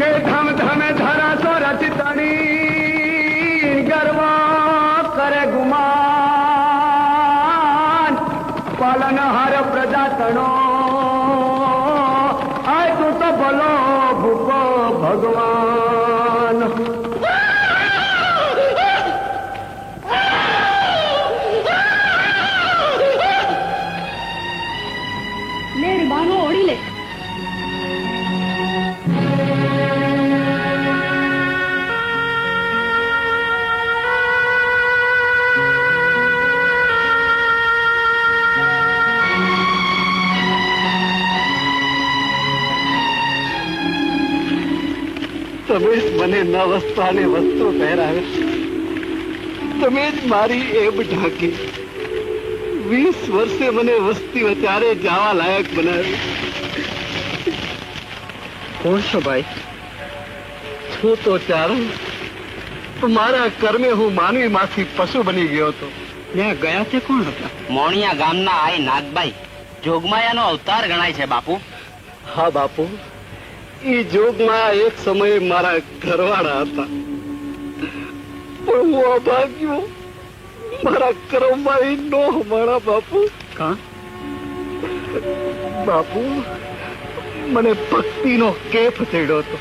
કે ધમ ધમે ધરાસો રચતણી ગર્વ કરે ગુમાન પાલન હર પ્રજાતણો આય તું તો ભલો ભૂકો ભગવાન બાનો ઓળી લે. તમે જ મને નવસ્તાની વસ્તુ પહેરાવે, તમે જ મારી એબ ઢાંકી, 20 વર્ષે મને વસ્તી વચારે જવા લાયક બનાવી. કોણ છો ભાઈ? છું તો ચારણ, મારા કર્મે હું માનવીમાંથી પશુ બની ગયો હતો. ત્યાં ગયા તે કોણ હતા? મોણિયા ગામના આઈ નાગબાઈ, જોગમાયાનો અવતાર ગણાય છે બાપુ. હા બાપુ, એ જોગમાં એક સમયે મારા ઘરવાળા હતા, પણ હું અભાગ્યો. મારા કર્મમાં એ નો મારા બાપુ. બાપુ, મને ભક્તિનો કેફ ચડ્યો હતો.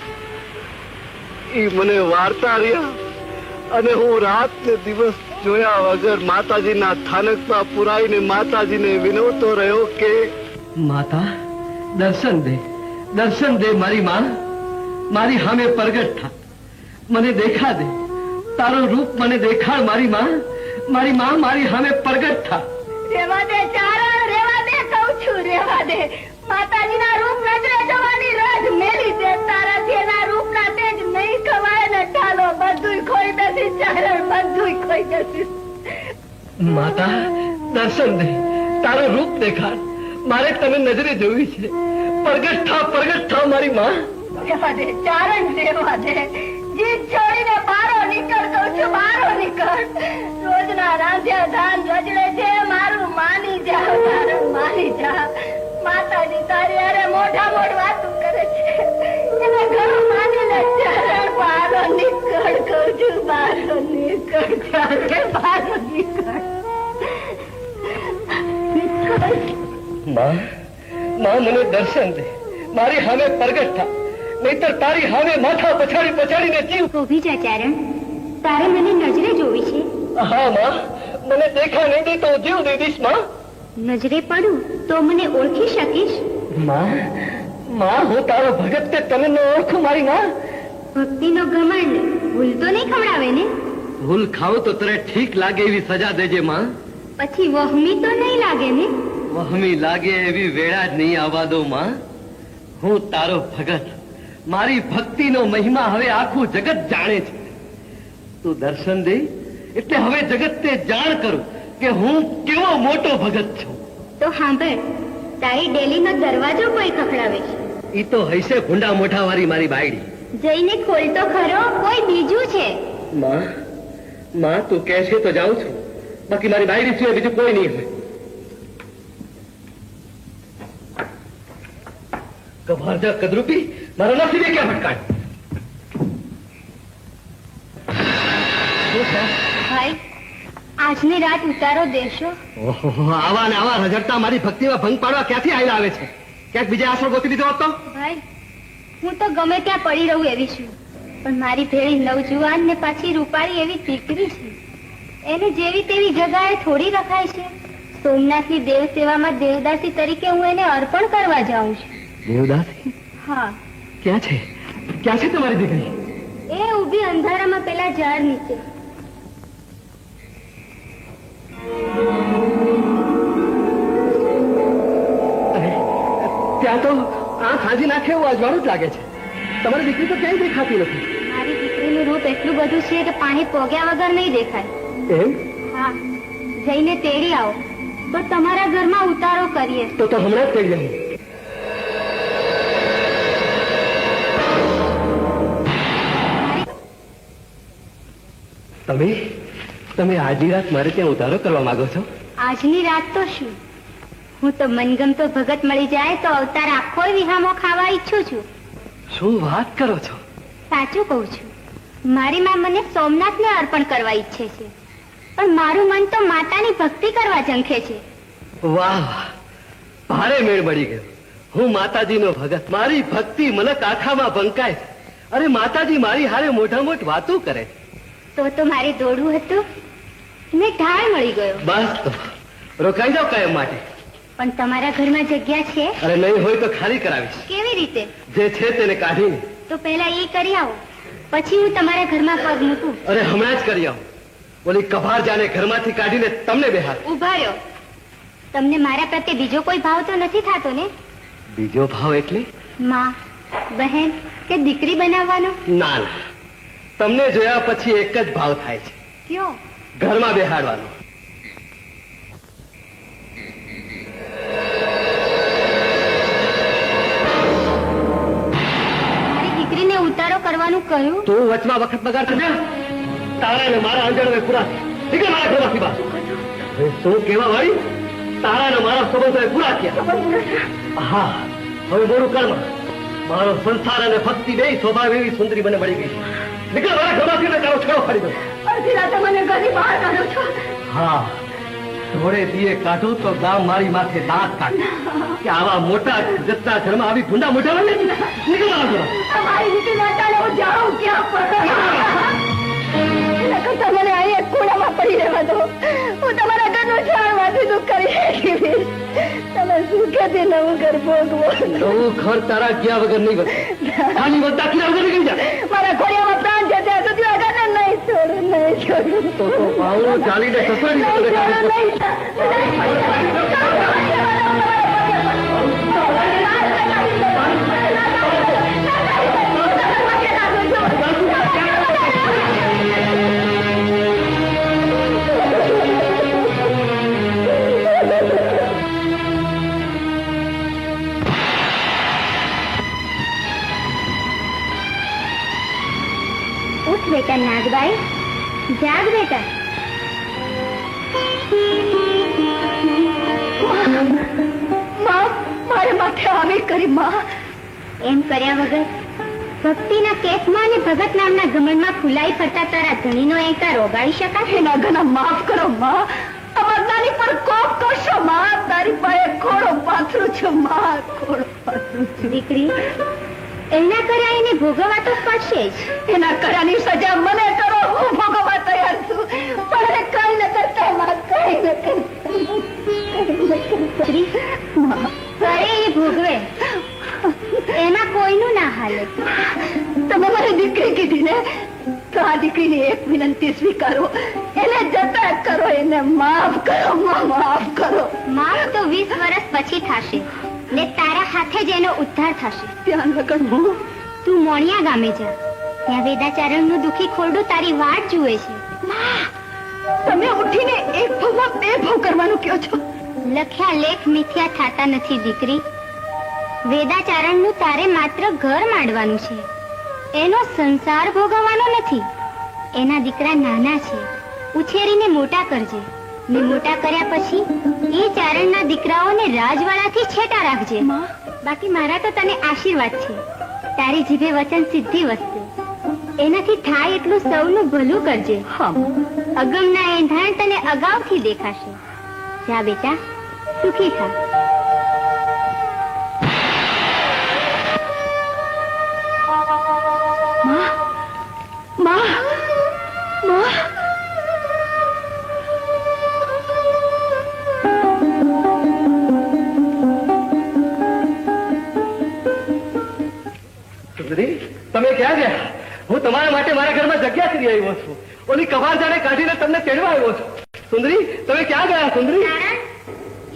એ મને વાર્તા રહ્યા અને હું રાત ને દિવસ જોયા વગર માતાજીના સ્થાનકમાં પુરાઈને માતાજીને વિનવતો રહ્યો કે માતા દર્શન દે, દર્શન દે મારી માં, મારી સામે પ્રગટ થા, મને દેખા દે, તારું રૂપ મને દેખાડ મારી માં, મારી માં મારી સામે પ્રગટ થા. રેવા દે ચારણ, રેવા દે કહું છું, રેવા દે. માતાજીના રૂપ નજરે જવાની રાજ મેલી દે, તારાથી એના રૂપના તેજ નહીં ખવાય ને ઢાલો બધુંય ખોઈ બેસી ચારણ, બધુંય ખોઈ બેસી. માતા દર્શન દે, તારું રૂપ દેખાડ, મારે તને નજરે જોવી છે. પ્રગટ થા મારી માં. રેવા દે ચારણ, રેવા દે. જીત છોડીને બારો નીકળ કહું છું, બારો નીકળ. રોજના રાંધ્યા ધાન રજડે છે, મારું માની જા, તારું માની જા. માતાજી તારી અરે મોઢા મોઢ વાતું કરે છે, એને ઘણું માની લે ચારણ. બારો નીકળ કહું છું, બારો નીકળ ચારણ, બારો નીકળ. માં, મને દર્શન દે, મારી સામે પ્રગટ થા, નહીતર તારી સામે માથા પછાડીને જીવ. ઉભી જા ચારણ, તારે મને નજરે જોવી છે. હા માં, મને દેખા નહીં દે તો જીવ દઈ દઈશ માં. નજરે પડું તો મને ઓળખી શકીશ? માં, હું તારો ભગત તે તને ન ઓળખું મારી માં. ભક્તિનો ઘમંડ ભૂલ તો નહીં ખવડાવે ને? ભૂલ ખાવ તો તને ઠીક લાગે એવી સજા દેજે માં. પછી વહમી તો નહીં લાગે ને? વહમી લાગે એવી વેળા જ નહીં આવવા દો માં. હું તારો ભગત, મારી ભક્તિનો મહિમા હવે આખું જગત જાણે છે. તું દર્શન દે એટલે હવે જગત તે જાણ કરું કે હું કેવો મોટો ભગત છું. તો સાંભળ, તારી ડેલીનો દરવાજો કોઈ ખખડાવે છે. ઈ તો હૈસે ભૂંડા મોઢા વાળી મારી બાયડી. જઈને ખોલ તો ખરો, કોઈ બીજું છે. માં તું કહે છે તો જાઉં છું, બાકી મારી બાયડી સિવાય બીજું કોઈ નહીં હોય. કભારજા કદરૂપી, મારા નસીબે ક્યાં ભટકાય? ભાઈ, આજની રાત ઉતારો દેશો. ઓહો, આવા ને આવા રજડતા મારી ભક્તિમાં ભંગ પાડવા ક્યાંથી આવેલા આવે છે? ક્યાંક બીજા આશરો ગોતી દીધો હતો? ભાઈ, હું તો ગમે ત્યાં પડી રહું એવી છું, પણ મારી ભેળી નવજુવાન ને પાછી રૂપાળી એવી દીકરી છે, એને જેવી તેવી જગાએ થોડી રખાય છે. સોમનાથની દેવ સેવામાં દેવદાસી તરીકે હું એને અર્પણ કરવા જાઉં છું. દેવદાસી? હા. ક્યાં છે તમારી દીકરી? એ ઊભી અંધારામાં પેલા ઝાડ નીચે. ત્યાં તો આંખ હાજી નાખે એવું અજવાળું જ લાગે છે. તમારી દીકરી તો ક્યાંય દેખાતી નથી. મારી દીકરીનું રૂપ એટલું બધું છે કે પાણી પોગ્યા વગર નહીં દેખાય. એમ? હા, જઈને તેડી આવો તો તમારા ઘરમાં ઉતારો કરીએ. તો હમણાં જ થઈ જાય. તમે આજની રાત મારે ત્યાં ઉતારો કરવા માંગો છો? આજની રાત તો શું, હું તો મનગમતો ભગત મળી જાય તો અવતાર આખો વિહામો ખાવા ઈચ્છું છું. શું વાત કરો છો? સાચું કહું છું. મારી માં મને સોમનાથને અર્પણ કરવા ઈચ્છે છે, પણ મારું મન તો માતાની ભક્તિ કરવા ઝંખે છે. વાહ વાહ, ભારે મેળ મળી ગયો. હું માતાજીનો ભગત, મારી ભક્તિ મલક આખામાં બંકાય છે. અરે માતાજી મારી હારે મોઢા મોટ વાતો કરે. તો મારે દોડવું હતું ને ઢાળ મળી ગયો. બસ તો રોકાઈ જાઓ કાયમ માટે. પણ તમારા ઘરમાં જગ્યા છે? અરે નહીં હોય તો ખાલી કરાવીશ. કેવી રીતે? જે છે તેને કાઢીને. તો પહેલા એ કરી આવો, પછી હું તમારા ઘરમાં પગ મૂકું. અરે હમણાં જ કરી આવો. ઓલી કભાર જાને ઘરમાંથી કાઢીને તમને બેહાર. ઉભા રહ્યો. તમને મારા પ્રત્યે બીજો કોઈ ભાવ તો નથી થતો ને? બીજો ભાવ એટલે? માં, બહેન કે દીકરી બનાવવાનો? ના ના, તમને જોયા પછી એક જ ભાવ થાય છે. કયો? ઘરમાં બેહાડવાનો. મારી દીકરીને ઉતારો કરવાનું કહ્યું તું વચમાં વખત બગાડ કરજે. તારા ને મારા અંજળ પૂરા નીકળ મારા ઘરમાંથી બહાર. હવે શું કેવા વાળી? તારા ને મારા સંબંધો પૂરા થયા. હા, હવે મોડું કર્મ. મારો સંસાર અને ભક્તિ બે સ્વભાવ એવી સુંદરી મને મળી ગઈ. નીકળ મારા ઘરમાંથી ને તારો છેડો ફાડી દો. અડધી રાતે મને ઘરની બહાર કાઢો છો. હા, થોડે દીએ કાઢું તો ગામ મારી માથે દાંત કાઢે કે આવા મોટા જથ્થા ઘરમાં આવી ગુંડા મોટા બને. નીકળ મારા ઘરમાંથી. તમારી રીતે નાટાને હું જાઉં ક્યાં પણ એના કરતા મને અહીંયા ખૂણામાં પડી રહેવા દો. હું તમારા ઘરનું ઝાડમાંથી દુઃખ કરી શકીશ. તમે સુખેથી નવું ઘર ભોગવો. નવું ઘર તારા ગયા વગર નહીં વધે. ખાલી વધતા કિલા વગર નીકળી જા. મારા ખોડિયામાં પ્રાણ છે ત્યાં સુધી આ ઘરને નહીં છોડું, નહીં છોડું. તો ભાવનો ચાલીને સસરાની નહીં સાથે છોડું, કાઢી ઉઠ બેટા નાગબાઈ, જાગ બેટા. મારે માથે આવી કરી માં. એમ કર્યા વગર ભક્તિના કેસમાં અને ભગત નામના ઘમંડમાં ફૂલાઈ ફરતા તારા ધણીનો એંકાર ઓગાળી શકાય? એના ઘણા માફ કરો માં. અમારી પર કોપ કરશો માં. તારી પાસે ખોડો પાથરું છું માં, ખોડો પાથરું છું. દીકરી, એના કર્યા એને ભોગવવા તો પડશે જ. એના કર્યાની સજા મને કરો, હું ભોગવવા તૈયાર છું. પણ એને કઈ ન કરતા માં, કઈ ન દીકરી, અરે એ ભોગવે, એમાં કોઈનું ના હાલે. તમે મારી દીકરી કીધી ને, તો આ દીકરીની એક વિનંતી સ્વીકારો. એને જતા કરો, એને માફ કરો માં, માફ કરો. માફ તો 20 વર્ષ પછી થશે ને તારા હાથે જ એનો ઉદ્ધાર થશે. ધ્યાન વગર હું તું મોણિયા ગામે જા, ત્યાં વેદાચારણનું દુખી ખોરડું તારી વાટ જુએ છે. તમે ઉઠીને એક ભાવમાં બે ભાવ કરવાનું કહો છો. લખ્યા લેખ મિથ્યા થાતા નથી દીકરી. વેદાચારણનું તારે માત્ર ઘર માંડવાનું છે, એનો સંસાર ભોગવવાનો નથી. એના દીકરા નાના છે, ઉછેરીને મોટા કરજે ને મોટા કર્યા પછી એ ચારણના દીકરાઓને રાજવાડાથી છેટા રાખજે. બાકી મારા તો તને આશીર્વાદ છે. તારી જીભે વચન સિદ્ધિ વસશે. એનાથી થાય એટલું સૌનું ભલું કરજે. અગમના એંધાણ તને અગાઉથી દેખાશે. જા બેટા, સુખી થા. તમે ક્યાં ગયા? હું તમારા માટે મારા ઘરમાં જગ્યા કરી આવ્યો છું. ઓલી કભાર જાણે કાઢીને તમને તેડવા આવ્યો છું. સુંદરી, તમે ક્યાં ગયા સુંદરી?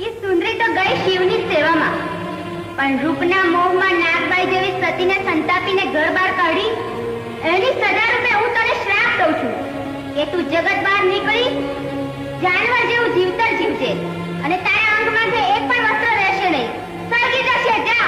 એ સુંદરી તો ગઈ શિવની સેવામાં, પણ રૂપના મોહમાં નાગબાઈ જેવી સતીને સંતાપીને ઘર બહાર કાઢી. એની સજા રૂપે હું તને શ્રાપ દઉં છું કે તું જગત બહાર નીકળી જાનવર જેવું જીવતર જીવજે અને તારા અંગમાંથી એક પણ વસ્ત્ર રહેશે નહીં. સળગી જશે. જા.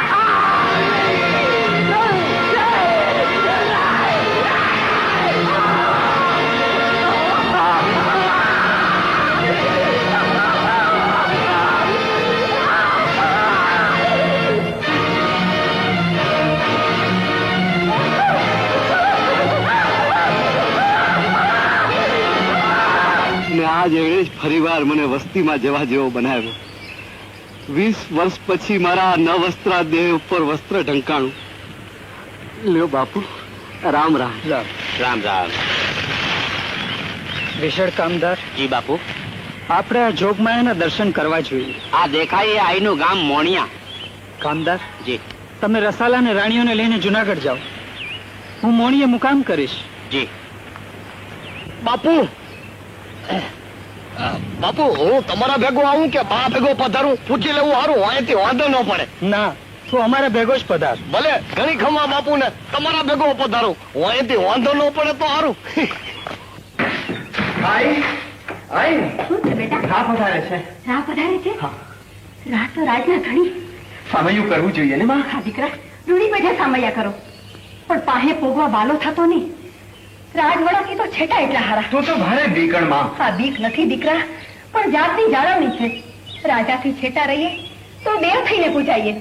આજ એણે જ ફરીવાર મને વસ્તીમાં જવા જેવો બનાવ્યો. 20 વર્ષ પછી મારા નવસ્ત્રા દેહ ઉપર વસ્ત્ર ઢંકાણું. લ્યો બાપુ, રામ રામ. રામ રામ. વિશાળ કામદાર, જી બાપુ. આપણે આ જોગમાયાના દર્શન કરવા જોઈએ. આ દેખાય એ આઈનું ગામ મોણિયા. કામદાર, જી તમે રસાલા અને રાણીઓને લઈને જુનાગઢ જાઓ. હું મોણીએ મુકામ કરીશ. જી. બાપુ, બાપુ, હું તમારા ભેગો આવું કે બા ભેગો પધારું? પૂછી લેવું સારું, અહીંથી વાંધો ન પડે. ના, તું અમારા ભેગો જ પધાર. ભલે ઘણી ખમા બાપુ ને તમારા ભેગો પધારું, અહીંથી વાંધો ન પડે તો સારું. શું છે બેટા? હા, પધારે છે. રાહ પધારે છે? રાહ તો રાજના ઘણી. સામયું કરવું જોઈએ ને માં? હા દીકરા, રૂડી બેઠા સામૈયા કરો, પણ પાહે પોગવા વાલો થતો નહીં. રાજવડા તો છેટા એટલા હારા. તું તો ભારે બીકણ માં. આ બીક નથી દીકરા, પણ જાતની જાળવણી છે. રાજાથી છેટા રહીએ તો દેવ થઈને પૂજાઈએ,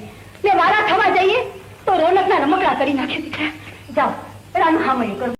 ને વારા થવા જઈએ તો રોનકના રમકડા કરી નાખે. દીકરા જાઓ, રાનું હામયું કરો.